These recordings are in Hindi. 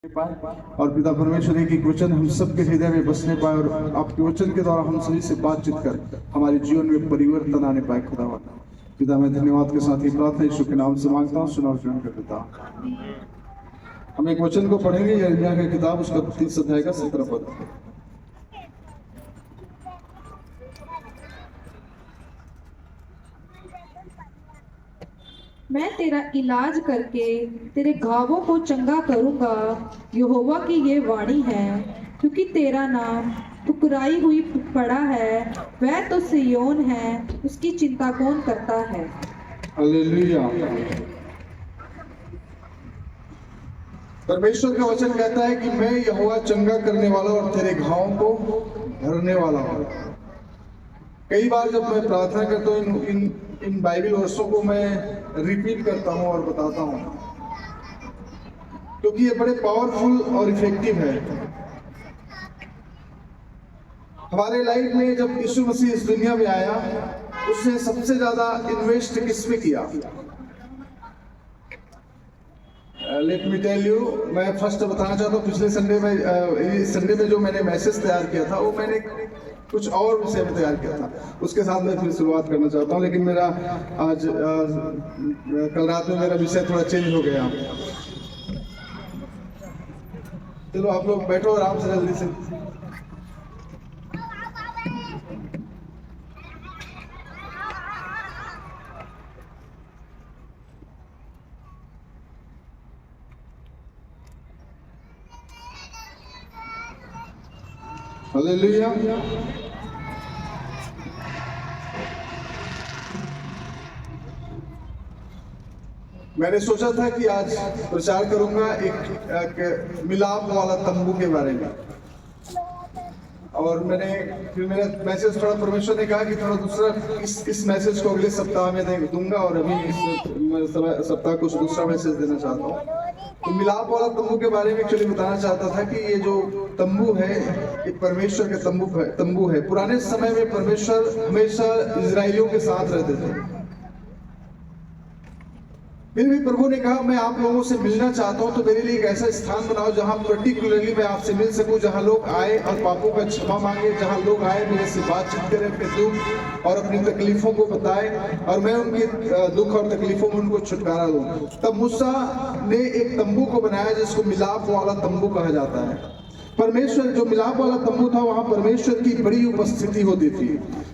पाए और पिता परमेश्वर एक एक वचन हम सबके हृदय में बसने पाए और आपके वचन के द्वारा हम सभी से बातचीत कर हमारे जीवन में परिवर्तन आने पाए। खुदावा पिता, मैं धन्यवाद के साथ ही प्रार्थना यीशु के नाम से मांगता हूँ, सुना और ग्रहण कर देता हूँ। हम एक वचन को पढ़ेंगे, यिर्मयाह की किताब उसका 30 अध्याय का 17 पद। मैं तेरा इलाज करके तेरे घावों को चंगा करूंगा, यहोवा की ये वाणी है। क्योंकि तेरा नाम ठुकराई हुई पड़ा है, वह तो सिय्योन है, उसकी चिंता कौन करता है। हालेलुया। परमेश्वर का वचन कहता है कि मैं यहोवा चंगा करने वाला और तेरे घावों को भरने वाला हूँ। कई बार जब मैं प्रार्थना करता हूँ इन बाइबल वर्षों को मैं रिपीट करता हूँ और बताता हूँ, क्योंकि ये बड़े पावरफुल और इफेक्टिव है। हमारे लाइफ में जब यीशु मसीह इस दुनिया में आया, उसने सबसे ज्यादा इन्वेस्ट किस में किया? लेट मी टेल यू, मैं फर्स्ट बताना चाहता हूँ, पिछले संडे में जो मैंने मैसेज तैयार किया था वो मैंने कुछ और विषय में तैयार किया था, उसके साथ मैं फिर शुरुआत करना चाहता हूँ। लेकिन मेरा आज कल रात में मेरा विषय थोड़ा चेंज हो गया। चलो आप लोग बैठो आराम से जल्दी से। हालेलुया। मैंने सोचा था कि आज प्रचार करूंगा एक मिलाप वाला तंबू के बारे में, और फिर मेरा मैसेज थोड़ा परमेश्वर ने कहा कि थोड़ा दूसरा इस मैसेज को अगले सप्ताह में दूंगा, और अभी इस सप्ताह कुछ दूसरा मैसेज देना चाहता हूँ। तो मिलाप वाला तंबू के बारे में एक्चुअली बताना चाहता था कि ये जो तंबू है, ये परमेश्वर के तंबू है। पुराने समय में परमेश्वर हमेशा इजराइलियों के साथ रहते थे। फिर भी प्रभु ने कहा, मैं आप लोगों से मिलना चाहता हूं, तो मेरे लिए एक ऐसा स्थान बनाओ जहां पर्टिकुलरली मैं आपसे मिल सकूं, जहां लोग आए और पापों का क्षमा मांगे, जहां लोग आए मेरे से बातचीत करें, अपने दुख और अपनी तकलीफों को बताएं और मैं उनके दुख और तकलीफों में उनको छुटकारा दूं। तब मूसा ने एक तंबू को बनाया जिसको मिलाप वाला तंबू कहा जाता है। परमेश्वर, जो मिलाप वाला तंबू था, वहां परमेश्वर की बड़ी उपस्थिति होती थी।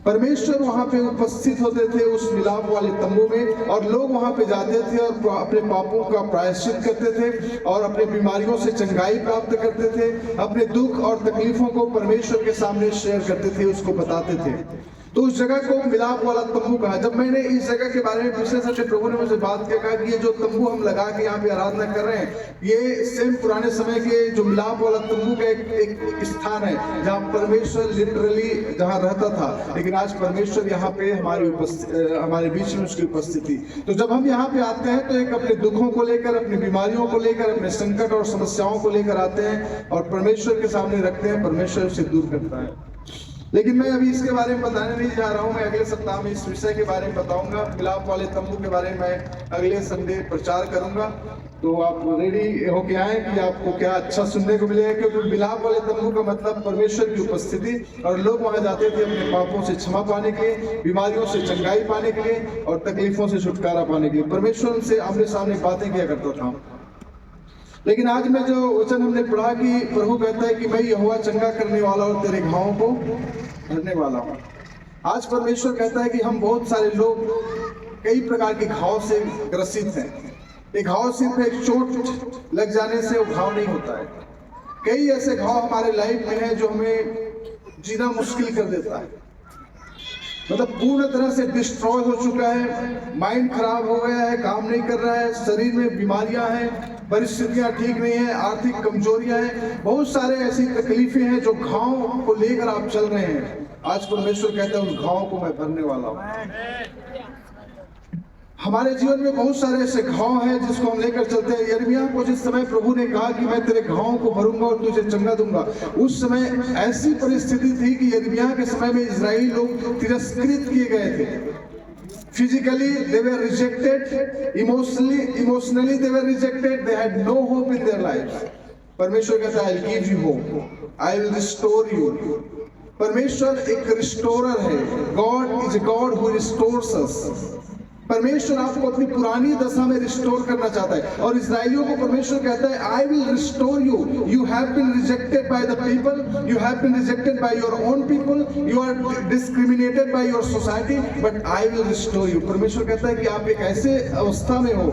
परमेश्वर वहां पे उपस्थित होते थे उस मिलाप वाले तंबू में, और लोग वहां पे जाते थे और अपने पापों का प्रायश्चित करते थे और अपने बीमारियों से चंगाई प्राप्त करते थे, अपने दुख और तकलीफों को परमेश्वर के सामने शेयर करते थे, उसको बताते थे। तो उस जगह को मिलाप वाला तंबू कहा। जब मैंने इस जगह के बारे में पिछले संडे प्रभु ने मुझे बात किया, कहा कि ये जो तंबू हम लगा के यहाँ पे आराधना कर रहे हैं, ये सेम पुराने समय के जो मिलाप वाला तंबू का एक स्थान है जहाँ परमेश्वर लिटरली जहाँ रहता था। लेकिन आज परमेश्वर यहाँ पे हमारे बीच में उसकी उपस्थिति। तो जब हम यहाँ पे आते हैं तो एक अपने दुखों को लेकर, अपनी बीमारियों को लेकर, अपने संकट और समस्याओं को लेकर आते हैं और परमेश्वर के सामने रखते हैं। परमेश्वर उसे दूर करता है। लेकिन मैं अभी इसके बारे में बताने नहीं जा रहा हूँ। मैं अगले सप्ताह में इस विषय के बारे में बताऊंगा। मिलाप वाले तंबू के बारे में मैं अगले संडे प्रचार करूंगा। तो आप रेडी होके आए कि आपको क्या अच्छा सुनने को मिलेगा, क्योंकि मिलाप वाले तंबू का मतलब परमेश्वर की उपस्थिति, और लोग वहां जाते थे अपने पापों से क्षमा पाने के लिए, बीमारियों से चंगाई पाने के लिए और तकलीफों से छुटकारा पाने के लिए। परमेश्वर उनसे आमने सामने बातें किया करता था। लेकिन आज में जो वचन हमने पढ़ा कि प्रभु कहता है कि मैं यहोवा चंगा करने वाला और तेरे घावों को भरने वाला हूँ। आज परमेश्वर कहता है कि हम बहुत सारे लोग कई प्रकार के घाव से ग्रसित हैं। एक घाव सिर्फ एक चोट लग जाने से वो घाव नहीं होता है। कई ऐसे घाव हमारे लाइफ में हैं जो हमें जीना मुश्किल कर देता है। मतलब पूर्ण तरह से डिस्ट्रॉय हो चुका है, माइंड खराब हो गया है, काम नहीं कर रहा है, शरीर में बीमारियां हैं, परिस्थितियां ठीक नहीं है, आर्थिक कमजोरियां हैं, बहुत सारे ऐसी तकलीफें हैं जो घाव को लेकर आप चल रहे हैं। आज परमेश्वर कहता है उन घावों को मैं भरने वाला हूँ। हमारे जीवन में बहुत सारे ऐसे घाव हैं जिसको हम लेकर चलते हैं। यिर्मयाह को जिस समय प्रभु ने कहा कि मैं तेरे घावों को भरूंगा और तुझे चंगा दूंगा, उस समय ऐसी परिस्थिति थी कि यिर्मयाह के समय में इजराइली लोग तिरस्कृत किए गए थे। Physically, they were rejected. Emotionally, they were rejected. They had no hope in their lives. परमेश्वर कहता है I give you hope, I will restore you. परमेश्वर एक रिस्टोरर है। God is a God who restores us. परमेश्वर आपको अपनी पुरानी दशा में रिस्टोर करना चाहता है। और इस्राएलियों को परमेश्वर कहता है I will restore you. You have been rejected by the people, you have been rejected by your own people, you are discriminated by your society, but I will restore you. परमेश्वर कहता है कि आप एक ऐसे अवस्था में हो,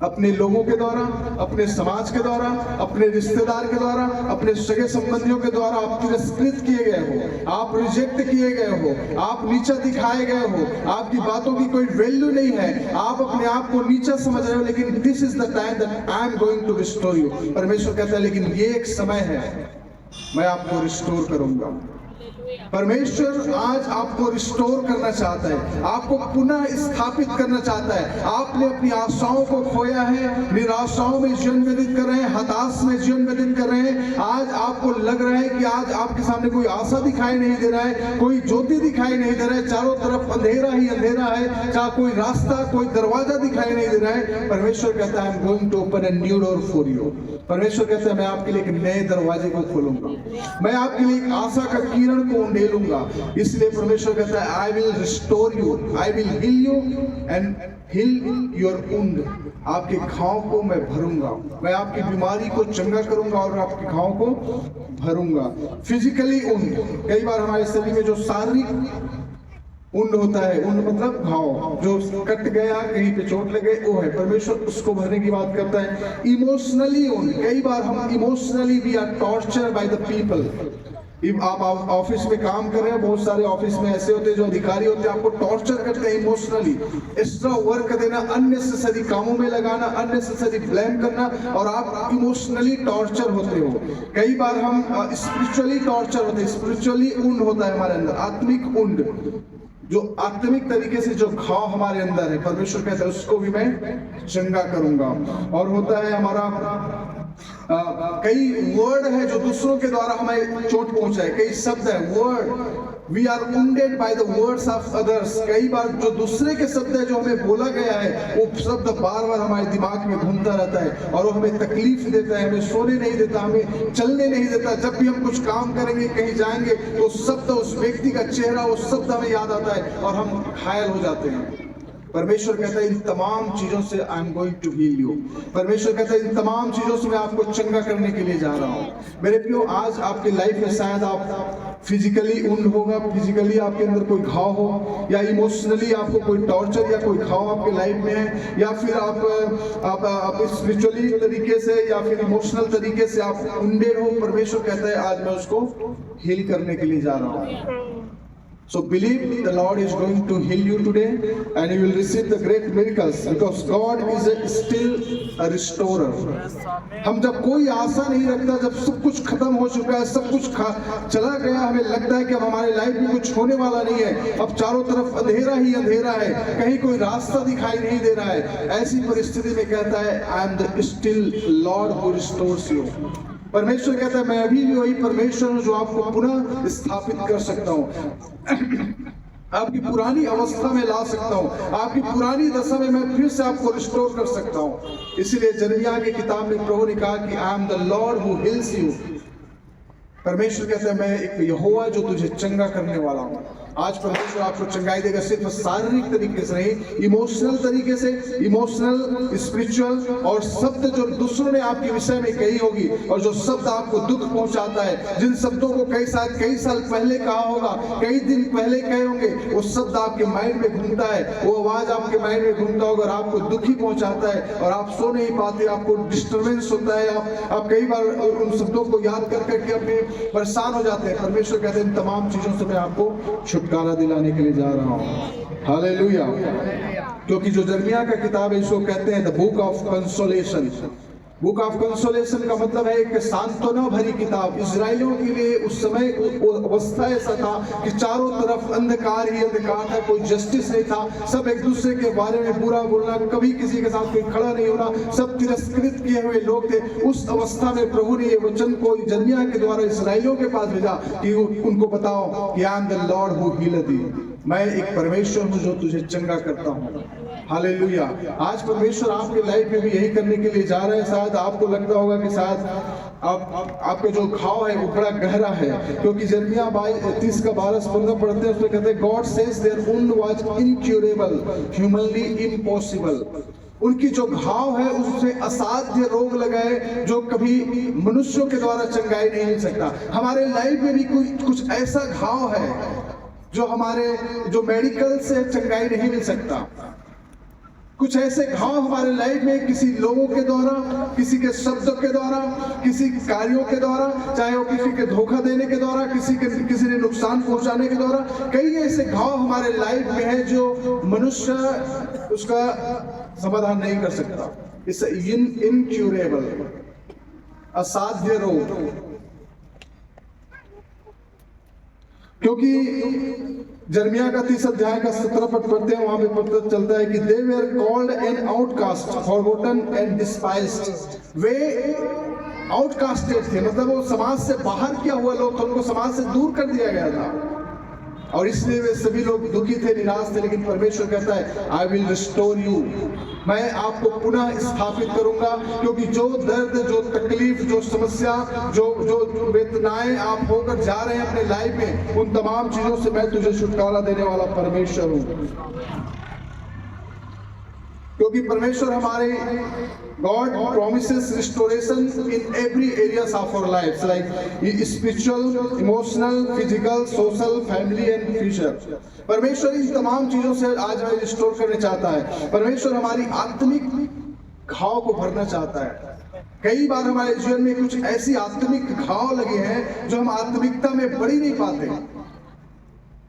अपने लोगों के द्वारा, अपने समाज के द्वारा, अपने रिश्तेदार के द्वारा, अपने सगे संबंधियों के द्वारा आप तिरस्कृत किए गए हो, आप रिजेक्ट किए गए हो, आप नीचा दिखाए गए हो, आपकी बातों की कोई वैल्यू नहीं है, आप अपने आप को नीचा समझ रहे हो, लेकिन this is the time that I am going to restore you. परमेश्वर कहता है लेकिन ये एक समय है, मैं आपको रिस्टोर करूंगा। परमेश्वर आज आपको रिस्टोर करना चाहता है, आपको पुनः स्थापित करना चाहता है। आपने अपनी आशाओं को खोया है, निराशाओं में जीवन व्यतीत कर रहे हैं, हताश में जीवन व्यतीत कर रहे हैं। आज आपको लग रहा है कि आज आपके सामने कोई आशा दिखाई नहीं दे रहा है, कोई ज्योति दिखाई नहीं दे रहा है, चारों तरफ अंधेरा ही अंधेरा है, चाहे कोई रास्ता, कोई दरवाजा दिखाई नहीं दे रहा है। परमेश्वर कहता है I am going to open a new door for you. परमेश्वर कहता है मैं आपके लिए एक नए दरवाजे को खोलूंगा, मैं आपके लिए एक आशा का किरण को उंडेलूंगा। इसलिए परमेश्वर कहता है I will restore you, I will heal you and heal your wound. आपके घाव को मैं भरूंगा, मैं आपकी बीमारी को चंगा करूंगा और आपके घाव को भरूंगा। फिजिकली वुंड, कई बार हमारे शरीर में जो शारीरिक उंड होता है, उंड मतलब घाव, जो कट गया, कहीं पे चोट लगे, वो है, परमेश्वर उसको भरने की बात करता है। इमोशनली उंड, कई बार हम emotionally we are torture by the people. आप ऑफिस में काम कर रहे हैं, बहुत सारे ऑफिस में ऐसे होते हैं जो अधिकारी होते हैं, आपको टॉर्चर करते हैं इमोशनली, एक्स्ट्रा वर्क देना, अननेसेसरी कामों में लगाना, अननेसेसरी ब्लेम करना, और आप इमोशनली टॉर्चर होते हो। कई बार हम स्पिरिचुअली टॉर्चर होते हैं, स्पिरिचुअली उंड होता है हमारे अंदर, आत्मिक उंड, जो आत्मिक तरीके से जो घाव हमारे अंदर है, परमेश्वर कहता है उसको भी मैं चंगा करूंगा। और होता है हमारा कई वर्ड है जो दूसरों के द्वारा हमें चोट पहुंचाए, कई शब्द है, word, we are wounded by the words of others। कई बार जो दूसरे के शब्द है जो हमें बोला गया है, वो शब्द बार बार हमारे दिमाग में घूमता रहता है और वो हमें तकलीफ देता है, हमें सोने नहीं देता, हमें चलने नहीं देता। जब भी हम कुछ काम करेंगे, कहीं जाएंगे, तो शब्द, उस व्यक्ति का चेहरा, वो शब्द हमें याद आता है और हम घायल हो जाते हैं। परमेश्वर कहता है इन तमाम चीजों से I am going to heal you. परमेश्वर कहता है इन तमाम चीजों से मैं आपको चंगा करने के लिए जा रहा हूँ। मेरे प्रियो, आज आपके लाइफ में शायद आप फिजिकली उंड होगा, फिजिकली आपके अंदर कोई घाव हो, या इमोशनली आपको कोई टॉर्चर या कोई घाव आपके लाइफ में है, या फिर आप स्पिरिचुअली तरीके से या फिर इमोशनल तरीके से आप उंडे हो। परमेश्वर कहता है आज मैं उसको हील करने के लिए जा रहा हूँ। So believe the Lord is going to heal you today and you will receive the great miracles because God is still a restorer। हम जब कोई आशा नहीं रखता, जब सब कुछ खत्म हो चुका है, सब कुछ चला गया, हमें लगता है कि अब हमारे लाइफ में कुछ होने वाला नहीं है, अब चारों तरफ अंधेरा ही अंधेरा है, कहीं कोई रास्ता दिखाई नहीं दे रहा है, ऐसी परिस्थिति में कहता है I am the still Lord who restores you. परमेश्वर कहता है मैं अभी भी वही परमेश्वर हूं जो आपको पुनः स्थापित कर सकता हूं, आपकी पुरानी अवस्था में ला सकता हूं, आपकी पुरानी दशा में मैं फिर से आपको रिस्टोर कर सकता हूं। इसलिए जरमिया की किताब में प्रभु ने कहा कि I am the Lord who heels you. परमेश्वर कहता है मैं एक यहोवा जो तुझे चंगा करने वाला हूं। आज परमेश्वर आपको चंगाई देगा, सिर्फ शारीरिक तरीके से नहीं, इमोशनल तरीके से, इमोशनल, स्पिरिचुअल, और शब्द जो दूसरों ने आपके विषय में कही होगी और जो शब्द आपको दुख पहुंचाता है, जिन शब्दों को कई साल पहले कहा होगा, कई दिन पहले कहे होंगे, वो शब्द आपके माइंड में घूमता है, वो आवाज आपके माइंड में घूमता होगा और आपको दुखी पहुंचाता है और आप सो नहीं पाते, आपको डिस्टर्बेंस होता है, आप कई बार उन शब्दों को याद कर करके अपने परेशान हो जाते हैं। परमेश्वर कहते हैं इन तमाम चीजों से मैं आपको छुटकारा दिलाने के लिए जा रहा हूँ। हालेलुया। क्योंकि जो जर्मिया का किताब है इसको कहते हैं the book of consolation. Book of consolation का मतलब है एक सांत्वना भरी किताब। इजराइलियों के लिए उस समय अवस्था ऐसा था कि चारों तरफ अंधकार ही अंधकार था, कोई जस्टिस नहीं था, सब एक दूसरे के बारे में बुरा बोलना, कभी किसी के साथ कोई खड़ा नहीं होना, सब तिरस्कृत किए हुए लोग थे। उस अवस्था में प्रभु ने ये वचन को जर्मिया के द्वारा इजराइलियों के पास भेजा कि उनको बताओ कि I am the Lord who healeth you. मैं एक परमेश्वर हूँ जो तुझे चंगा करता हूँ। हालेलुया। आज परमेश्वर आपके लाइफ में भी यही करने के लिए जा रहे हैं। शायद आपको लगता होगा कि शायद आपके जो घाव है वो बड़ा गहरा है, क्योंकि यिर्मयाह 30 का 12-15 पढ़ते हैं, उसमें कहते हैं God says their wound was incurable, humanly impossible. उनकी जो घाव है उससे असाध्य रोग लगाए जो कभी मनुष्यों के द्वारा चंगाई नहीं मिल सकता। हमारे लाइफ में भी कुछ ऐसा घाव है जो मेडिकल से चंगाई नहीं मिल सकता। कुछ ऐसे घाव हमारे लाइफ में किसी लोगों के द्वारा, किसी के शब्दों के द्वारा, किसी कार्यों के द्वारा, चाहे वो किसी के धोखा देने के द्वारा, किसी ने नुकसान पहुंचाने के द्वारा, कई ऐसे घाव हमारे लाइफ में है जो मनुष्य उसका समाधान नहीं कर सकता। इट्स इनक्यूरेबल, असाध्य रोग। क्योंकि यिर्मयाह का 30 अध्याय का 17 पद पढ़ते हैं, वहां पे पता चलता है कि they were called an outcast, forgotten and despised. वे आउटकास्टेड थे, मतलब वो समाज से बाहर किया हुआ लोग, उनको समाज से दूर कर दिया गया था और इसलिए वे सभी लोग दुखी थे, निराश थे। लेकिन परमेश्वर कहता है आई विल रिस्टोर यू, मैं आपको पुनः स्थापित करूंगा। क्योंकि जो दर्द, जो तकलीफ, जो समस्या, जो वेदनाएं आप होकर जा रहे हैं अपने लाइफ में, उन तमाम चीजों से मैं तुझे छुटकारा देने वाला परमेश्वर हूं। क्योंकि परमेश्वर हमारे God promises restoration in every areas of our lives, like spiritual, emotional, physical, social, family and future. परमेश्वर इन तमाम चीजों से आज हमें रिस्टोर करना चाहता है। परमेश्वर हमारी आत्मिक घाव को भरना चाहता है। कई बार हमारे जीवन में कुछ ऐसी आत्मिक घाव लगे हैं जो हम आत्मिकता में बढ़ ही नहीं पाते।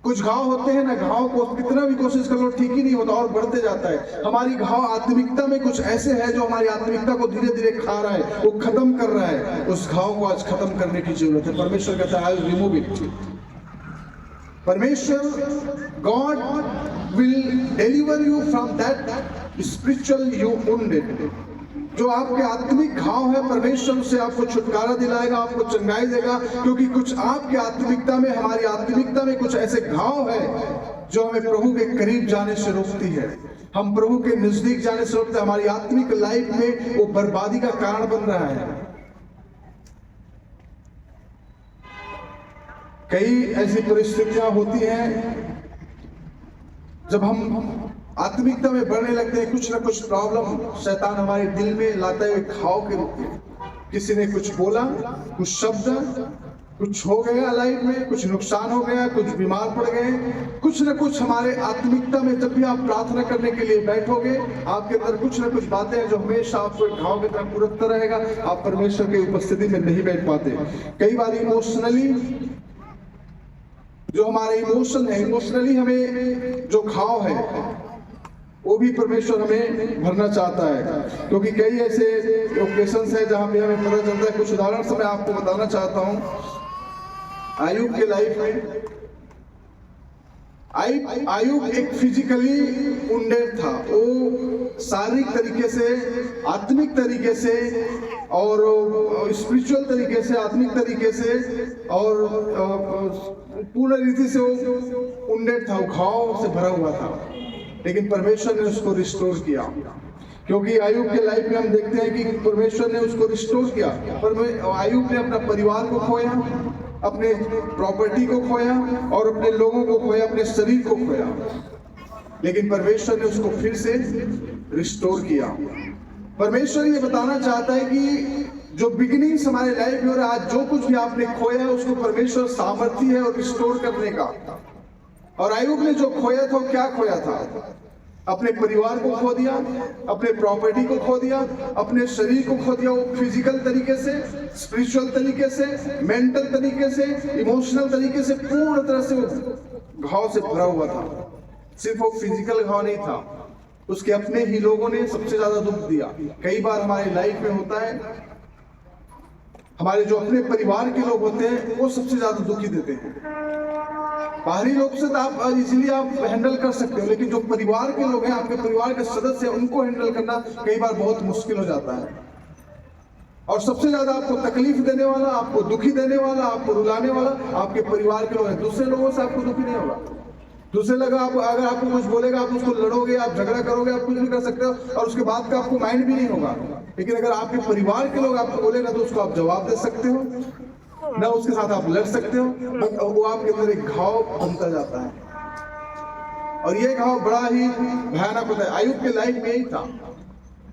कुछ घाव होते हैं ना, घाव को कितना भी कोशिश कर लो ठीक ही नहीं होता और बढ़ते जाता है। हमारी घाव आत्मिकता में कुछ ऐसे है जो हमारी आत्मिकता को धीरे धीरे खा रहा है, वो खत्म कर रहा है। उस घाव को आज खत्म करने की जरूरत है। परमेश्वर कहता है आई विल रिमूव इट। परमेश्वर God will deliver you from that spiritual you wounded. जो आपके आत्मिक घाव है, परमेश्वर से आपको छुटकारा दिलाएगा, आपको चंगाई देगा। क्योंकि कुछ आपके आत्मिकता में, हमारी आत्मिकता में कुछ ऐसे घाव है जो हमें प्रभु के करीब जाने से रोकती है, हम प्रभु के नजदीक जाने से रोकते हैं। हमारी आत्मिक लाइफ में वो बर्बादी का कारण बन रहा है। कई ऐसी परिस्थितियां होती हैं जब हम आत्मिकता में बढ़ने लगते हैं, कुछ ना कुछ प्रॉब्लम शैतान हमारे दिल में लाता है घाव के रूप में। किसी ने कुछ बोला, कुछ शब्द, कुछ हो गया लाइफ में, कुछ नुकसान हो गया, कुछ बीमार पड़ गए, कुछ ना कुछ हमारे आत्मिकता में। जब भी आप प्रार्थना करने के लिए बैठोगे, आपके अंदर कुछ ना कुछ बातें हैं जो हमेशा आपको घाव की तरह कुरकता रहेगा। आप परमेश्वर की उपस्थिति में नहीं बैठ पाते। कई बार इमोशनली, जो हमारे इमोशन है, इमोशनली हमें जो घाव है वो भी परमेश्वर हमें भरना चाहता है। क्योंकि कई ऐसे ओकेशंस है जहां पे हमें पता चलता है। कुछ उदाहरण से मैं आपको बताना चाहता हूं। आयुब के लाइफ में, आयुब एक फिजिकली वुंडेड था। वो शारीरिक तरीके से, आत्मिक तरीके से और स्पिरिचुअल तरीके से, आत्मिक तरीके से और पूर्ण रीति से वो वुंडेड था, वो घाव से भरा हुआ था। लेकिन परमेश्वर ने उसको रिस्टोर किया। क्योंकि आयुब के लाइफ में हम देखते हैं कि परमेश्वर ने उसको रिस्टोर किया। पर आयुब ने अपना परिवार को खोया, अपने प्रॉपर्टी को खोया और अपने लोगों को खोया, अपने शरीर को खोया। लेकिन परमेश्वर ने उसको फिर से रिस्टोर किया। परमेश्वर ये बताना चाहता है कि जो बिगिनिंग्स हमारे लाइफ में हो रहा है, आज जो कुछ भी आपने खोया है उसको परमेश्वर सामर्थ्य है और रिस्टोर करने का। और आयुब ने जो खोया था, क्या खोया था? अपने परिवार को खो दिया, अपने प्रॉपर्टी को खो दिया, अपने शरीर को खो दिया। वो फिजिकल तरीके से, स्पिरिचुअल तरीके से, मेंटल तरीके से, इमोशनल तरीके से पूर्ण तरह से घाव से भरा हुआ था। सिर्फ वो फिजिकल घाव नहीं था, उसके अपने ही लोगों ने सबसे ज्यादा दुख दिया। कई बार हमारी लाइफ में होता है, हमारे जो अपने परिवार के लोग होते हैं वो सबसे ज्यादा दुखी देते हैं। बाहरी लोग से तो आप इजीली आप हैंडल कर सकते हो, लेकिन जो परिवार के लोग हैं, आपके परिवार के सदस्य हैं, उनको हैंडल करना कई बार बहुत मुश्किल हो जाता है। और सबसे ज्यादा आपको तकलीफ देने वाला, आपको दुखी देने वाला, आपको रुलाने वाला आपके परिवार के लोग हैं। दूसरे लोगों से आपको दुखी नहीं होगा। दूसरे लगा आप अगर आपको कुछ बोलेगा आप उसको लड़ोगे, आप झगड़ा करोगे, आप कुछ भी कर सकते हो और उसके बाद का आपको माइंड भी नहीं होगा। लेकिन अगर आपके परिवार के लोग आपको बोलेगा तो उसको आप जवाब दे सकते हो, ना उसके साथ आप लड़ सकते हो, वो आपके अंदर एक घाव बनता जाता है और ये घाव बड़ा ही भयानक होता है। अय्यूब के लाइफ में यही था,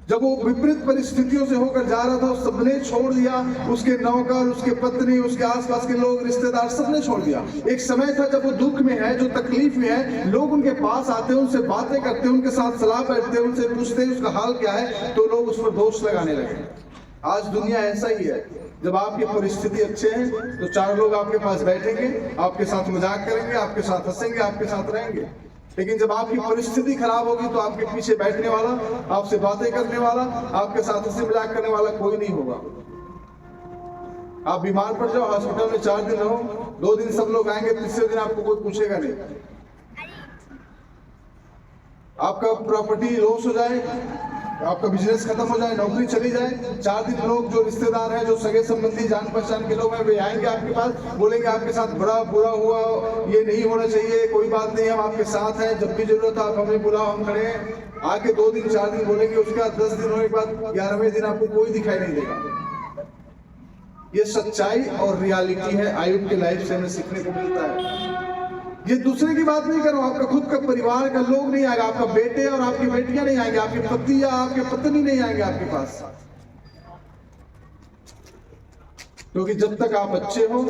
जब वो विपरीत परिस्थितियों से होकर जा रहा था, सबने छोड़ दिया, उसके नौकर, उसके पत्नी, उसके आसपास के लोग, रिश्तेदार, सबने छोड़ दिया। एक समय था जब वो दुख में है, जो तकलीफ में है, लोग उनके पास आते, उनसे बातें करते, उनके साथ सलाह बैठते, उनसे पूछते उसका हाल क्या है, तो लोग उस पर दोष लगाने लगे। आज दुनिया ऐसा ही है, जब आपकी परिस्थिति अच्छे हैं तो चार लोग आपके पास बैठेंगे, आपके साथ मजाक करेंगे, आपके साथ हंसेंगे, आपके साथ रहेंगे। लेकिन जब आपकी परिस्थिति खराब होगी तो आपके पीछे बैठने वाला, आपसे बातें करने वाला, आपके साथ हंसी मजाक करने वाला कोई नहीं होगा। आप बीमार पड़ जाओ, हॉस्पिटल में 4 दिन रहो, 2 दिन सब लोग आएंगे, तीसरे दिन आपको कोई पूछेगा नहीं। आपका प्रॉपर्टी लॉस हो जाए, आपका बिजनेस खत्म हो जाए, नौकरी चली जाए, 4 दिन लोग, जो रिश्तेदार हैं, जो सगे संबंधी, जान पहचान के लोग हैं, वे आएंगे आपके पास, बोलेंगे आपके साथ बड़ा बुरा हुआ, ये नहीं होना चाहिए, कोई बात नहीं, हम आपके साथ हैं, जब भी जरूरत है आप हमें बुलाओ, हम खड़े हैं। आके 2 दिन 4 दिन बोलेंगे, उसके बाद 10 दिन होने के बाद 11वें दिन आपको कोई दिखाई नहीं देगा। ये सच्चाई और रियलिटी है, अय्यूब के लाइफ से हमें सीखने को मिलता है। ये दूसरे की बात नहीं कर रहा हूं, आपका खुद का परिवार का लोग नहीं आएगा, आपका बेटे और आपकी बेटियां नहीं आएंगे, आपके पति या आपके पत्नी नहीं आएंगे आपके पास। क्योंकि जब तक आप अच्छे हो,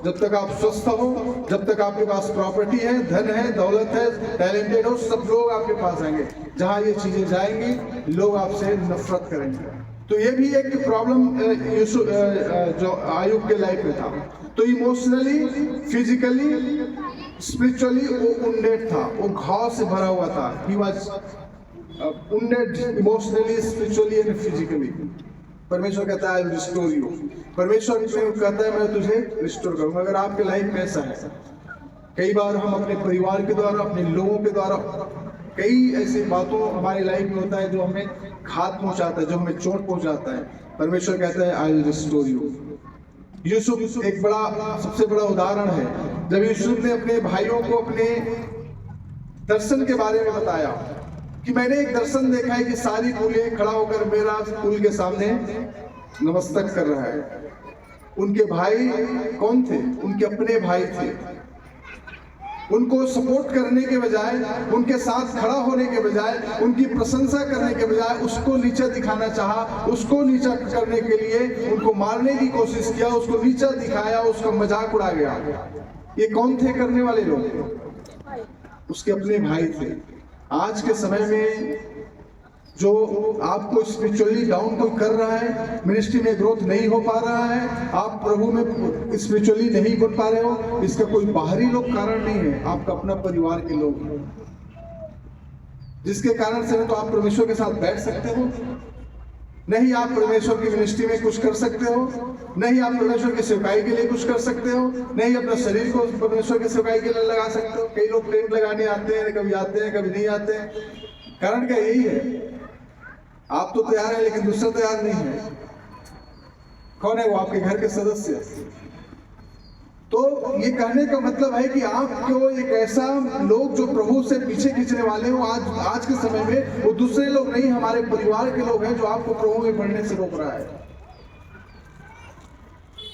जब तक आप स्वस्थ हो, जब तक आपके पास प्रॉपर्टी है, धन है, दौलत है, टैलेंटेड हो, सब लोग आपके पास आएंगे। जहां ये चीजें जाएंगी, लोग आपसे नफरत करेंगे। तो ये भी एक प्रॉब्लम जो अय्यूब के लाइफ में था। तो इमोशनली, फिजिकली, स्पिरिचुअली वो वुंडेड था, वो घाव से भरा हुआ था। He was wounded emotionally, spiritually and physically. परमेश्वर कहता है आई विल रिस्टोर यू। परमेश्वर कहता है मैं तुझे रिस्टोर करूंगा। अगर आपके लाइफ में ऐसा है, कई बार हम अपने परिवार के द्वारा, अपने लोगों के द्वारा, कई ऐसी बातों हमारी लाइफ में होता है जो हमें घात पहुंचाता है, जो हमें चोट पहुंचाता है। परमेश्वर कहता है I will restore you. Yusuf एक सबसे बड़ा उदाहरण है। जब यूसुफ ने अपने भाइयों को अपने दर्शन के बारे में बताया कि मैंने एक दर्शन देखा है कि सारी कुलें खड़ा होकर मेरा कुल के सामने नमस्कार कर रहा है। उनके भाई कौन थे? उनके अपने भाई थे। उनको सपोर्ट करने के बजाय, उनके साथ खड़ा होने के बजाय, उनकी प्रशंसा करने के बजाय उसको नीचा दिखाना चाहा, उसको नीचा करने के लिए उनको मारने की कोशिश किया, उसको नीचा दिखाया, उसका मजाक उड़ा गया। ये कौन थे करने वाले लोग? उसके अपने भाई थे। आज के समय में जो आपको स्पिरिचुअली डाउन कोई कर रहा है, मिनिस्ट्री में ग्रोथ नहीं हो पा रहा है, आप प्रभु में स्पिरिचुअली नहीं बन पा रहे हो, इसका कोई बाहरी लोग कारण नहीं है, आपका अपना परिवार के लोग, जिसके कारण से तो आप परमेश्वर के साथ बैठ सकते हो, नहीं आप परमेश्वर की मिनिस्ट्री में कुछ कर सकते हो, नहीं आप परमेश्वर की सेवकाई के लिए कुछ कर सकते हो, नहीं अपना शरीर को परमेश्वर की सेवकाई के लिए लगा सकते हो। कई लोग टेंट लगाने आते हैं, कभी आते हैं कभी नहीं आते हैं। कारण क्या यही है, आप तो तैयार है लेकिन दूसरा तैयार नहीं है। कौन है वो? आपके घर के सदस्य। तो ये कहने का मतलब है कि आपको एक ऐसा लोग जो प्रभु से पीछे खींचने वाले हो, आज के समय में वो दूसरे लोग नहीं, हमारे परिवार के लोग हैं जो आपको प्रभु में बढ़ने से रोक रहा है।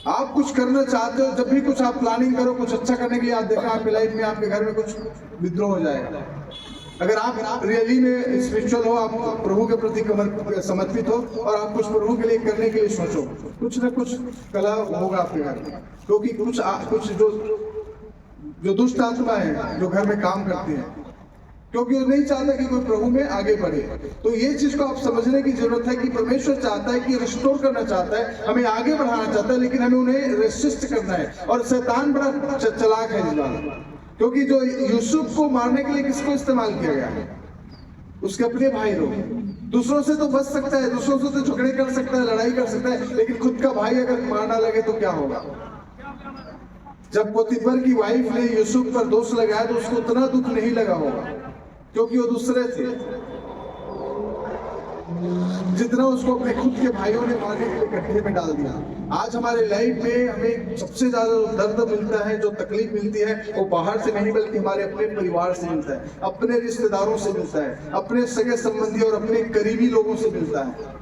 आप कुछ करना चाहते हो, जब भी कुछ आप प्लानिंग करो कुछ अच्छा करने के लिए, आप देखा आपके लाइफ में, आपके घर में कुछ विद्रोह हो जाएगा। अगर आप रियली में स्पिरिचुअल हो, आप प्रभु के प्रति समर्पित हो और आप कुछ प्रभु के लिए करने के लिए सोचो, कुछ न कुछ कला होगा आपके घर में। क्योंकि कुछ जो दुष्ट आत्मा है जो घर में काम करती है, क्योंकि वो नहीं चाहता कि कोई प्रभु में आगे बढ़े। तो ये चीज को आप समझने की जरूरत है कि परमेश्वर चाहता है कि रिस्टोर करना चाहता है, हमें आगे बढ़ाना चाहता है, लेकिन हमें उन्हें रेसिस्ट करना है। और शैतान बड़ा चालाक है इस बात, क्योंकि जो यूसुफ को मारने के लिए किसको इस्तेमाल किया गया? उसके अपने भाई लोग। दूसरों से तो बच सकता है, दूसरों से तो झगड़े कर सकता है, लड़ाई कर सकता है, लेकिन खुद का भाई अगर मारना लगे तो क्या होगा? जब पोतीफर की वाइफ ने यूसुफ पर दोष लगाया तो उसको उतना दुख नहीं लगा होगा, क्योंकि वो दूसरे थे। जितना उसको अपने खुद के भाइयों ने मारने के लिए गड्ढे में डाल दिया। आज हमारे लाइफ में हमें सबसे ज्यादा दर्द मिलता है, जो तकलीफ मिलती है, वो बाहर से नहीं बल्कि हमारे अपने परिवार से मिलता है, अपने रिश्तेदारों से मिलता है, अपने सगे संबंधी और अपने करीबी लोगों से मिलता है।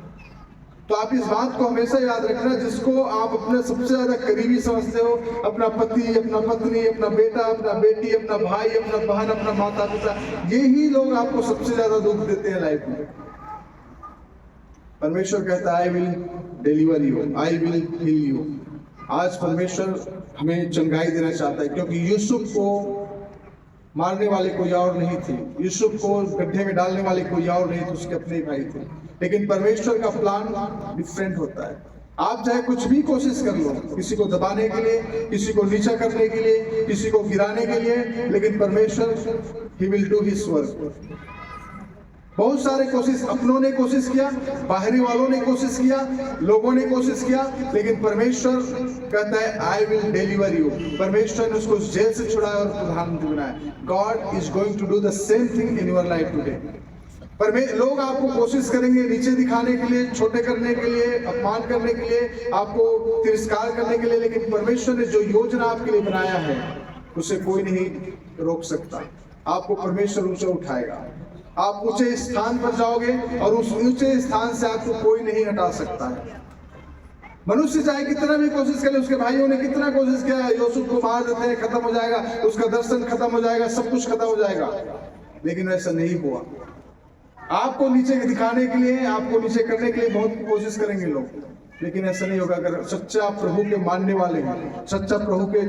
तो आप इस बात को हमेशा याद रखना, जिसको आप अपने सबसे ज्यादा करीबी समझते हो, अपना पति, अपना पत्नी, अपना बेटा, अपना बेटी, अपना भाई, अपना बहन, अपना माता पिता, यही लोग आपको सबसे ज्यादा दुख देते हैं लाइफ में। परमेश्वर कहता है I will deliver you, I will heal you. आज परमेश्वर हमें चंगाई देना चाहता है, क्योंकि यूसुफ को मारने वाले कोई और नहीं थे, यूसुफ को गड्ढे में डालने वाले कोई और नहीं थे, उसके अपने भाई थे। लेकिन परमेश्वर का प्लान डिफरेंट होता है। आप चाहे कुछ भी कोशिश कर लो, किसी को दबाने के लिए, किसी को नीचा करने के लिए, किसी को गिराने के लिए, लेकिन परमेश्वर he will do his work. बहुत सारे कोशिश, अपनों ने कोशिश किया, बाहरी वालों ने कोशिश किया, लोगों ने कोशिश किया, लेकिन परमेश्वर कहता है आई विल डिलीवर यू। परमेश्वर ने उसको जेल से छुड़ाया और प्रधानमंत्री बनाया। God is going to do the same thing in your life today. लोग आपको कोशिश करेंगे नीचे दिखाने के लिए, छोटे करने के लिए, अपमान करने के लिए, आपको तिरस्कार करने के लिए, लेकिन परमेश्वर ने जो योजना आपके लिए बनाया है उसे कोई नहीं रोक सकता। आपको परमेश्वर ऊंचा उठाएगा, आप ऊंचे स्थान पर जाओगे और उस ऊंचे स्थान से आपको कोई नहीं हटा सकता है। मनुष्य चाहे कितना भी कोशिश करे, उसके भाइयों ने कितना कोशिश किया, यूसुफ को मार देते हैं, खत्म हो जाएगा, उसका दर्शन खत्म हो जाएगा, सब कुछ खत्म हो जाएगा, लेकिन ऐसा नहीं हुआ। आपको नीचे दिखाने के लिए, आपको नीचे करने के लिए बहुत कोशिश करेंगे लोग, लेकिन ऐसा नहीं होगा। अगर सच्चा प्रभु के मानने वाले हैं, सच्चा प्रभु के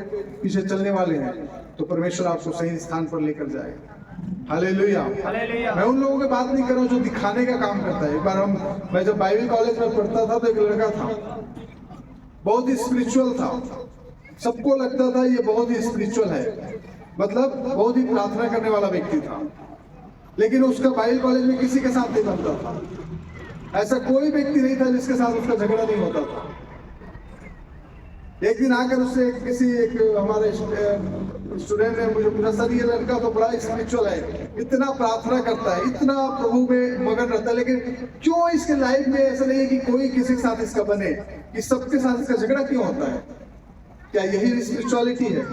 पीछे चलने वाले हैं, तो परमेश्वर आपको सही स्थान पर लेकर जाएगा। हालेलुया। मैं उन लोगों की बात नहीं कर रहा हूँ जो दिखाने का काम करता है। एक बार मैं जब बाइबल कॉलेज में पढ़ता था तो एक लड़का था, बहुत ही स्पिरिचुअल था, सबको लगता था ये बहुत ही स्पिरिचुअल है, मतलब बहुत ही प्रार्थना करने वाला व्यक्ति था, लेकिन उसका बाइबल कॉलेज में किसी के साथ नहीं बनता था। ऐसा कोई व्यक्ति नहीं था जिसके साथ उसका झगड़ा नहीं होता था। एक दिन आकर उससे एक हमारे स्टूडेंट ने मुझे पूछा, सर ये लड़का तो बड़ा स्पिरिचुअल है, इतना प्रार्थना करता है, इतना प्रभु में मगन रहता है, लेकिन क्यों इसके लाइफ में ऐसा नहीं है कि कोई किसी के साथ इसका बने, कि सबके साथ इसका झगड़ा क्यों होता है? क्या यही स्पिरिचुअलिटी है?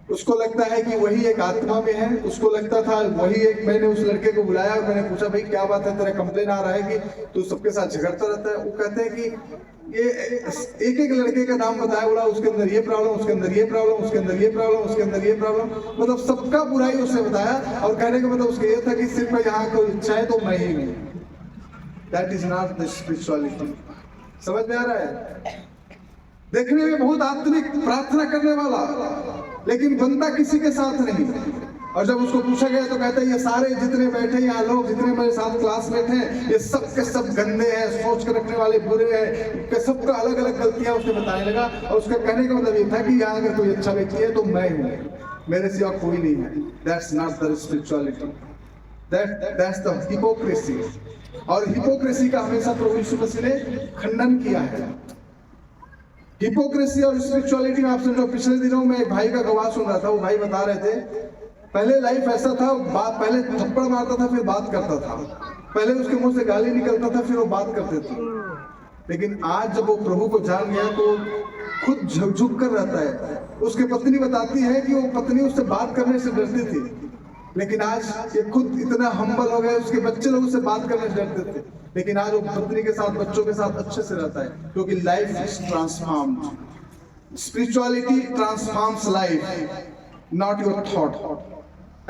उसको लगता है कि वही एक आत्मा में है, उसको लगता था वही एक। मैंने उस लड़के को बुलाया और मैंने पूछा, भाई क्या बात है, तेरा कंप्लेन आ रहा है कि तू सबके साथ झगड़ता रहता है? वो कहते हैं कि ये एक एक लड़के का नाम बताया, बोला उसके अंदर ये प्रॉब्लम, उसके अंदर ये प्रॉब्लम, उसके अंदर ये प्रॉब्लम, उसके अंदर ये प्रॉब्लम, मतलब सबका बुराई उसने बताया। और कहने का मतलब उसका ये था कि सिर्फ यहाँ कोई इच्छा है तो मैं ही हूँ। That is not the spirituality. समझ में आ रहा है? देखने में बहुत आत्मिक, प्रार्थना करने वाला, लेकिन बनता किसी के साथ नहीं। और जब उसको पूछा गया तो कहता है ये सारे जितने बैठे यहाँ लोग, जितने मेरे साथ क्लासमेट हैं, ये सब के सब गंदे हैं, सोच कर रखने वाले बुरे हैं, सबका अलग अलग गलतियां उसने बताने लगा। और उसका कहने का मतलब ये था कि यहाँ अगर कोई अच्छा व्यक्ति है तो मैं हूँ, मेरे सिवा कोई नहीं है। That's not the spirituality, that's the hypocrisy. और हिपोक्रेसी का हमेशा प्रभु यीशु मसीह ने खंडन किया है। हिपोक्रेसी और स्पिरिचुअलिटी में आप समझो, पिछले दिनों में एक भाई का गवाह सुन रहा था। वो भाई बता रहे थे, पहले लाइफ ऐसा था, पहले थप्पड़ मारता था फिर बात करता था, पहले उसके मुंह से गाली निकलता था फिर वो बात करते थे, लेकिन आज जब वो प्रभु को जान गया तो खुद झुक कर रहता है। उसकी पत्नी बताती है कि वो पत्नी उससे बात करने से डरती थी, लेकिन आज ये खुद इतना हम्बल हो गया, उसके बच्चे लोग उससे बात करने से डरते थे, लेकिन आज वो पत्नी के साथ, बच्चों के साथ अच्छे से रहता है, क्योंकि life is transformed. Spirituality transforms life, not your thought.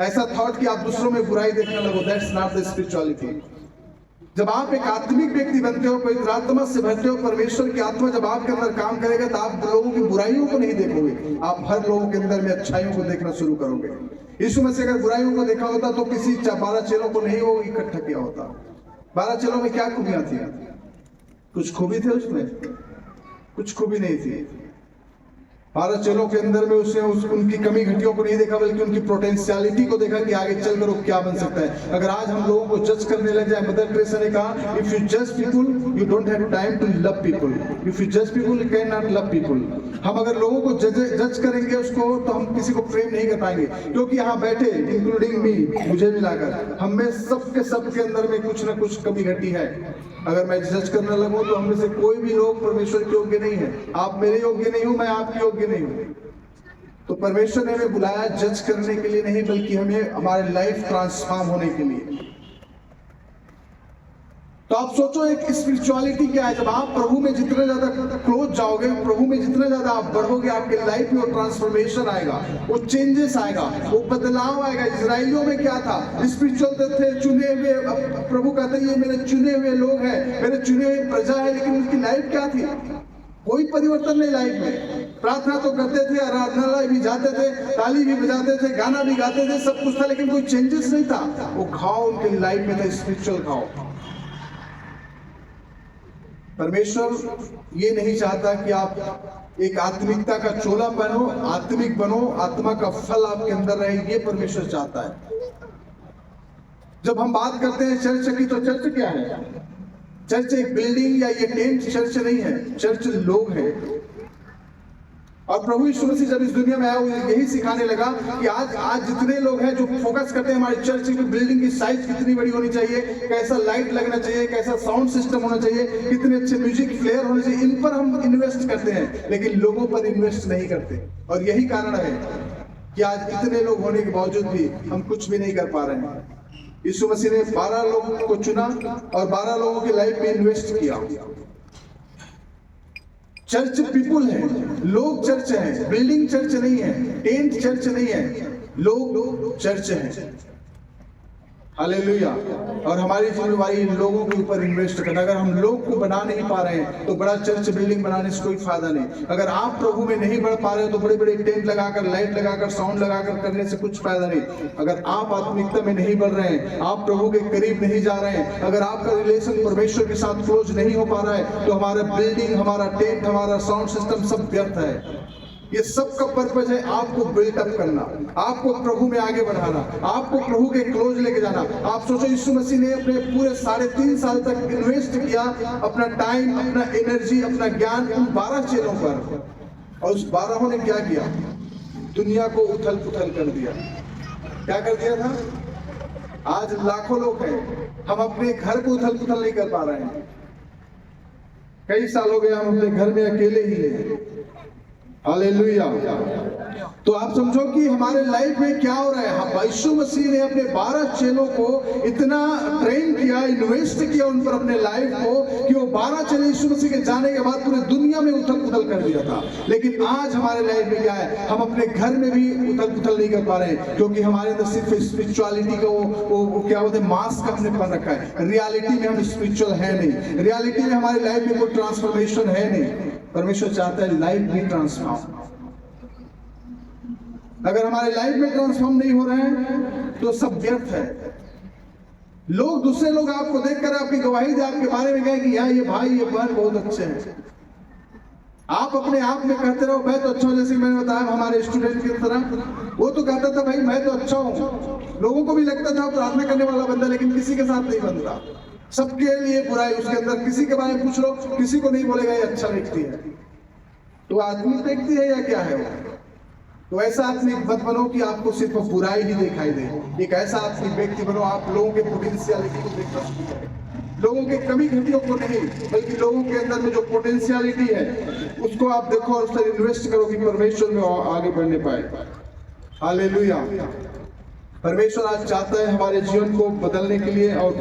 ऐसा थॉट कि आप दूसरों में बुराई देखने लगो, दैट्स नॉट द स्पिरिचुअलिटी। जब आप एक आत्मिक व्यक्ति बनते हो, पवित्र आत्मा से भरते हो, परमेश्वर की आत्मा जब आपके अंदर काम करेगा तो आप लोगों की बुराइयों को नहीं देखोगे, आप हर लोगों के अंदर में अच्छाइयों को देखना शुरू करोगे। यीशु मसीह अगर बुराइयों को देखा होता तो किसी 12 चेलों को नहीं वो इकट्ठा किया होता। 12 चेलों में क्या खूबियां थी? कुछ खूबी थे उसमें? कुछ खूबी नहीं थी। 12 चेलों के अंदर में उसने उनकी कमी घटियों को नहीं देखा, बल्कि उनकी पोटेंशियलिटी को देखा कि आगे चलकर वो क्या बन सकता है। अगर आज हम लोगों को जज करने लग जाए, मदर टेरेसा ने कहा, इफ यू जज people you don't have time to love people, if you जज people you can not love people. हम अगर लोगों को जज करेंगे उसको, तो हम किसी को प्रेम नहीं कर पाएंगे, क्योंकि यहाँ बैठे इंक्लूडिंग मी, मुझे मिलाकर हम में सबके अंदर में कुछ ना कुछ कमी घटी है। अगर मैं जज करने लगूं तो हम में से कोई भी लोग परमेश्वर के योग्य नहीं है। आप मेरे योग्य नहीं हो, मैं आपके योग्य नहीं हूं। तो परमेश्वर ने हमें बुलाया जज करने के लिए नहीं, बल्कि हमें हमारे लाइफ ट्रांसफॉर्म होने के लिए। तो आप सोचो एक स्पिरिचुअलिटी क्या है। जब आप प्रभु में जितने ज्यादा क्लोज जाओगे, प्रभु में जितने ज्यादा आप बढ़ोगे, आपके लाइफ में वो ट्रांसफॉर्मेशन आएगा, वो चेंजेस आएगा, वो बदलाव आएगा। इजराइलियों में क्या था? स्पिरिचुअल थे, चुने हुए। प्रभु कहते हैं ये मेरे चुने हुए लोग हैं, मेरे चुने हुए प्रजा है, लेकिन उनकी लाइफ क्या थी? कोई परिवर्तन नहीं लाइफ में। प्रार्थना तो करते थे, आराधनालय भी जाते थे, ताली भी बजाते थे, गाना भी गाते थे, सब कुछ था, लेकिन कोई चेंजेस नहीं था। वो घाव उनके लाइफ में था, स्पिरिचुअल घाव। परमेश्वर ये नहीं चाहता कि आप एक आत्मिकता का चोला बनो, आत्मिक बनो, आत्मा का फल आपके अंदर रहे, ये परमेश्वर चाहता है। जब हम बात करते हैं चर्च की, तो चर्च क्या है? चर्च एक बिल्डिंग या ये टेंट चर्च नहीं है, चर्च लोग हैं। और प्रभु यीशु मसीह जब इस दुनिया में आया, वो यही सिखाने लगा कि आज जितने लोग हैं जो फोकस करते हैं हमारी चर्च की बिल्डिंग की साइज कितनी बड़ी होनी चाहिए, कैसा लाइट लगना चाहिए, कैसा साउंड सिस्टम होना चाहिए, कितने अच्छे म्यूजिक प्लेयर होने चाहिए, इन पर हम इन्वेस्ट करते हैं, लेकिन लोगों पर इन्वेस्ट नहीं करते। और यही कारण है कि आज इतने लोग होने के बावजूद भी हम कुछ भी नहीं कर पा रहे हैं। यीशु मसीह ने 12 लोगों को चुना और 12 लोगों की लाइफ में इन्वेस्ट किया। चर्च पीपुल है, लोग चर्च है, बिल्डिंग चर्च नहीं है, टेंट चर्च नहीं है, लोग चर्च है। हालेलुया। और हमारी जिम्मेवारी इन लोगों के ऊपर इन्वेस्ट करना। अगर हम लोग को बना नहीं पा रहे हैं तो बड़ा चर्च बिल्डिंग बनाने से कोई फायदा नहीं। अगर आप प्रभु में नहीं बढ़ पा रहे हो तो बड़े बड़े टेंट लगाकर, लाइट लगाकर, साउंड लगाकर करने से कुछ फायदा नहीं। अगर आप आत्मिकता में नहीं बढ़ रहे हैं, आप प्रभु के करीब नहीं जा रहे हैं, अगर आपका रिलेशन परमेश्वर के साथ क्लोज नहीं हो पा रहा है, तो हमारा बिल्डिंग, हमारा टेंट, हमारा साउंड सिस्टम सब व्यर्थ है। ये सब का पर्पज है आपको बिल्डअप करना, आपको प्रभु में आगे बढ़ाना, आपको प्रभु के क्लोज लेके जाना। आप सोचो यीशु मसीह ने अपने पूरे 3.5 साल तक इन्वेस्ट किया अपना टाइम, अपना एनर्जी, अपना ज्ञान उन 12 चेलों पर, और उस 12 ने क्या किया? दुनिया को उथल पुथल कर दिया। क्या कर दिया था? आज लाखों लोग हैं, हम अपने घर को उथल पुथल नहीं कर पा रहे हैं। कई साल हो गए हम अपने घर में अकेले ही हैं। हालेलुया। तो आप समझो कि हमारे लाइफ में क्या हो रहा है। यीशु मसीह ने अपने 12 चेलों को इतना ट्रेन किया, इन्वेस्ट किया उन पर अपने लाइफ को, कि वो 12 चेले यीशु मसीह के जाने के बाद पूरे दुनिया में उथल पुथल कर दिया था। लेकिन आज हमारे लाइफ में क्या है? हम अपने घर में भी उथल पुथल नहीं कर पा रहे हैं, क्योंकि हमारे अंदर सिर्फ स्पिरिचुअलिटी का वो क्या बोलते हैं, मास्क हमने पहन रखा है। रियलिटी में हम स्पिरिचुअल है नहीं, रियलिटी में हमारी लाइफ में कोई ट्रांसफॉर्मेशन है नहीं। परमेश्वर चाहता है लाइफ भी ट्रांसफॉर्म। अगर हमारे लाइफ में ट्रांसफॉर्म नहीं हो रहे हैं तो सब व्यर्थ है। लोग, दूसरे लोग आपको देखकर आपकी गवाही दे, आपके बारे में कहे कि यार ये भाई, ये बहन बहुत अच्छे हैं। आप अपने आप में कहते रहो मैं तो अच्छा हूं। जैसे मैंने बताया हमारे स्टूडेंट की तरह, वो तो कहता था भाई मैं तो अच्छा हूं। लोगों को भी लगता था प्रार्थना करने वाला बंदा, लेकिन किसी के साथ नहीं बनता। सबके लिए बुराई उसके अंदर। किसी के बारे में पूछ लो, किसी को नहीं बोलेगा ये अच्छा व्यक्ति है। तो आत्मिक व्यक्ति है या क्या है वो? तो ऐसा आत्मिक मत बनो कि आपको सिर्फ बुराई ही दिखाई दे। एक ऐसा आत्मिक व्यक्ति बनो, आप लोगों के पोटेंशियलिटी को देखना शुरू करें, लोगों के कमी घटियों को नहीं, बल्कि लोगों के अंदर में जो पोटेंशियलिटी है उसको आप देखो और उससे इन्वेस्ट करो कि परमेश्वर में आगे बढ़ने पाए। हालेलुया। परमेश्वर आज चाहता है हमारे जीवन को बदलने के लिए और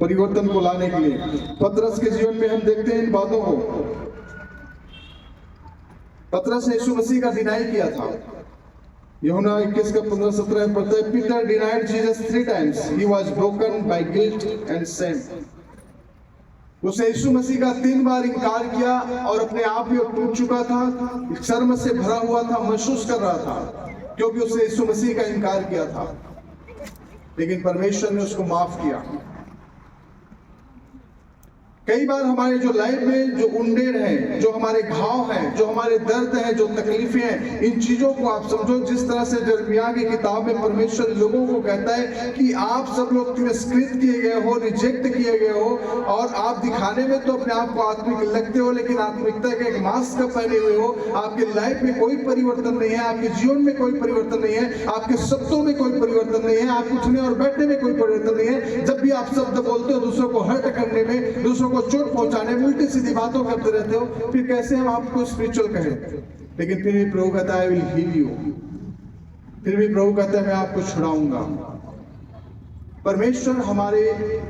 परिवर्तन को लाने के लिए। पतरस के जीवन में हम देखते हैं इन बातों को। पतरस ने यीशु मसीह का डिनाई किया था। यूहन्ना 21 का 15-17 पढ़ते हैं, Peter denied Jesus 3 times, he was broken by guilt and shame। उसने यीशु मसीह का 3 बार इनकार किया और अपने आप में टूट चुका था, शर्म से भरा हुआ था, महसूस कर रहा था, क्योंकि उसने यीशु मसीह का इनकार किया था। लेकिन परमेश्वर ने उसको माफ किया। कई बार हमारे जो लाइफ में जो उंडेर है, जो हमारे घाव हैं, जो हमारे दर्द हैं, जो तकलीफें हैं, इन चीजों को आप समझो जिस तरह से यिर्मयाह की किताब में परमेश्वर लोगों को कहता है कि आप सब लोग तिरस्कृत किए गए हो, रिजेक्ट किए गए हो, और आप दिखाने में तो अपने आप को आत्मिक लगते हो, लेकिन आत्मिकता के एक मास्क का पहने हुए हो। आपके लाइफ में कोई परिवर्तन नहीं है, आपके जीवन में कोई परिवर्तन नहीं है, आपके शब्दों में कोई परिवर्तन नहीं है, आप उठने और बैठने में कोई परिवर्तन नहीं है। जब भी आप शब्द बोलते हो दूसरों को हर्ट करने में, दूसरों को चोट पहुंचाने में, उल्टी सीधी बातों करते रहते हो, फिर कैसे हम आपको स्पिरिचुअल कहें? लेकिन फिर भी प्रभु कहता है आई विल हील यू, फिर भी प्रभु कहता है मैं आपको छुड़ाऊंगा। परमेश्वर हमारे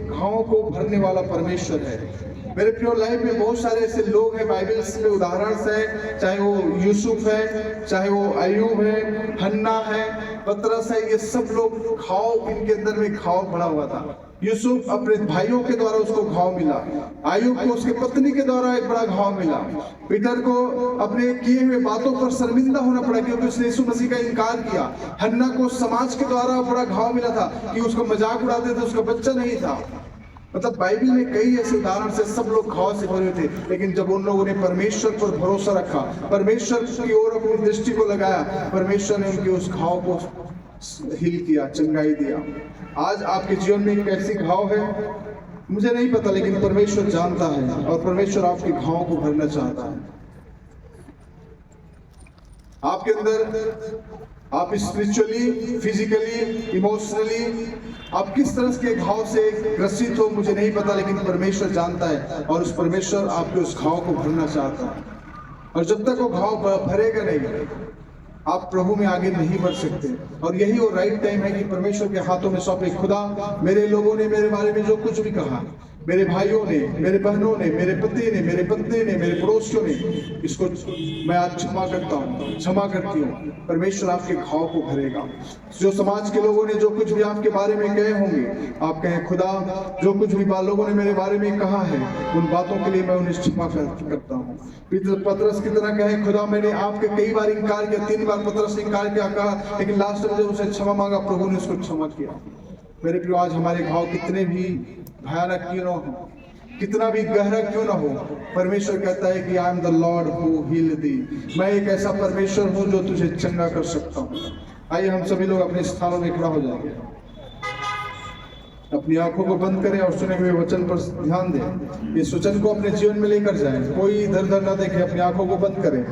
घावों को भरने वाला परमेश्वर है। मेरे प्योर लाइफ में बहुत सारे ऐसे लोग हैं, बाइबल में उदाहरण है, चाहे वो यूसुफ है, चाहे वो अय्यूब है, हन्ना है, पतरस है, ये सब लोग घाव, इनके अंदर में घाव भरा हुआ था। यूसुफ अपने भाइयों के द्वारा उसको घाव मिला, अय्यूब को उसके पत्नी के द्वारा एक बड़ा घाव मिला, पीटर को अपने किए हुए बातों पर शर्मिंदा होना पड़ा क्योंकि उसने यीशु मसीह का इनकार किया। हन्ना को समाज के द्वारा बड़ा घाव मिला था कि उसको मजाक उड़ाते थे, उसका बच्चा नहीं था। मतलब बाइबल में कई ऐसे उदाहरण से सब लोग घाव से भरे थे, लेकिन जब उन लोगों ने परमेश्वर पर भरोसा रखा, परमेश्वर की ओर अपनी दृष्टि को लगाया, परमेश्वर ने उनके उस घाव को हील किया, चंगाई दिया। आज आपके जीवन में कैसी घाव है मुझे नहीं पता, लेकिन परमेश्वर जानता है और परमेश्वर आपके घाव को भरना चाहता है। आपके अंदर आप स्पिरिचुअली, फिजिकली, इमोशनली आप किस तरह के घाव से ग्रसित हो मुझे नहीं पता, लेकिन परमेश्वर जानता है और उस परमेश्वर आपके उस घाव को भरना चाहता है। और जब तक वो घाव भरेगा नहीं, आप प्रभु में आगे नहीं बढ़ सकते। और यही वो राइट टाइम है कि परमेश्वर के हाथों में सौंपे। खुदा, मेरे लोगों ने मेरे बारे में जो कुछ भी कहा, मेरे भाइयों ने, मेरे बहनों ने, मेरे पति ने, मेरे पत्नी ने, मेरे पड़ोसियों ने, इसको मैं आज क्षमा करता हूँ, क्षमा करती हूँ। परमेश्वर आपके घाव को भरेगा। जो समाज के लोगों ने जो कुछ भी आपके बारे में कहे होंगे, आप कहें खुदा, जो कुछ भी लोगों ने मेरे बारे में कहा है, उन बातों के लिए मैं उन्हें क्षमा करता हूँ। पतरस की तरह कहे, खुदा मैंने आपके कई बार इनकार किया, 3 बार पतरस ने इनकार किया, कहा, लेकिन लास्ट में जब उसे क्षमा मांगा, प्रभु ने उसको क्षमा किया। मेरे प्रिय, आज हमारे घाव कितने भी भयानक क्यों ना हो, कितना भी गहरा क्यों ना हो, परमेश्वर कहता है कि I am the Lord who heal thee. मैं एक ऐसा परमेश्वर हूँ जो तुझे चंगा कर सकता हूँ। आइए हम सभी लोग अपने स्थानों में खड़ा हो जाएंगे, अपनी आंखों को बंद करें और सुने हुए वचन पर ध्यान दें। इस वचन को अपने जीवन में लेकर जाएं। कोई इधर उधर ना देखें, अपनी आंखों को बंद करें।